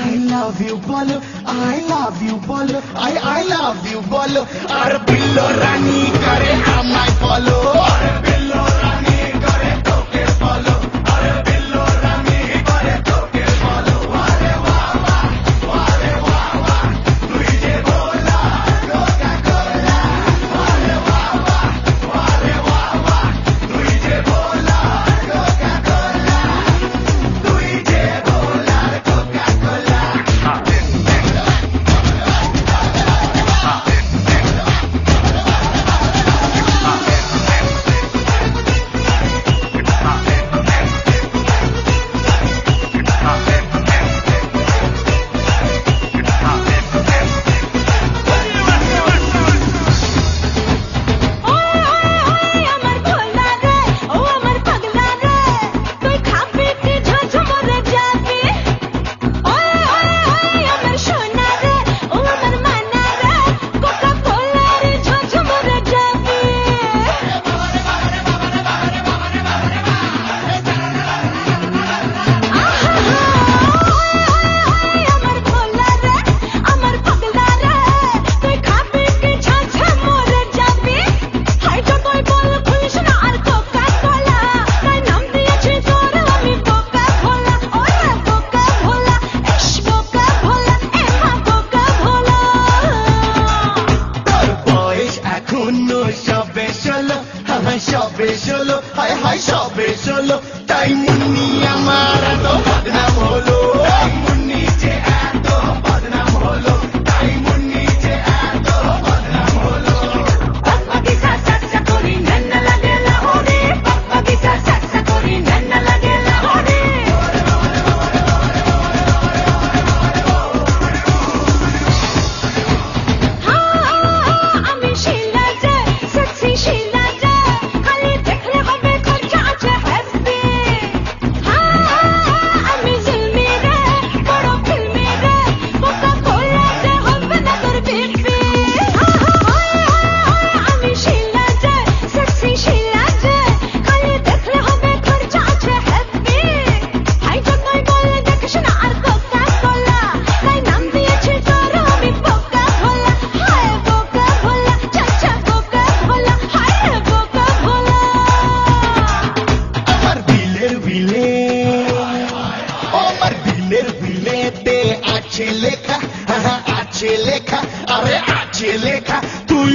I love you bolo, I love you bolo, I love you bolo, আর বিল্লো রানী করে আমায় বলো, আর বিল্লো রানী করে তোকে বলো, আর বিল্লো রানী করে তোকে বলো, আরে বাবা, আরে বাবা, তুই যে ভোলা কোকা কোলা, আরে বাবা, আরে বাবা, তুই যে ভোলা কোকা কোলা, তুই যে ভোলা কোকা কোলা। সবে ষোলো, হায় হায় সবে ষোলো, তাই মুন্নি আমার এত বদনাম হলো, তাই মুন্নি যে এত বদনাম হলো, তাই মুন্নি যে এত বদনাম হলো। পাপ্পা কি সাসা করি নন্না লাগে লাহোরে, পাপ্পা কি সাসা করি নন্না লাগে লাহোরে। আমি শিলা যে সেক্সি শিলা যে খালি দেখলে হবে খরচা আছে হ্যাপি। আমি জুলমি রে বড় ফিল্মি রে কোকা কোলা যে হবে না তোর বিপি। আমি শিলা যে সেক্সি শিলা যে খালি দেখলে হবে খরচা আছে হ্যাপি। হাই যতই বলে দেখিস না আর কোকা কোলা, তাই নাম দিয়েছি তোর আমি বোকা ভোলা। হায় বোকা ভোলা, চাচা বোকা ভোলা, হায় বোকা ভোলা। আমার দিলের বিলে, আমার দিলের বিলেতে আছে লেখা, আছে লেখা, আরে আছে লেখা, তুই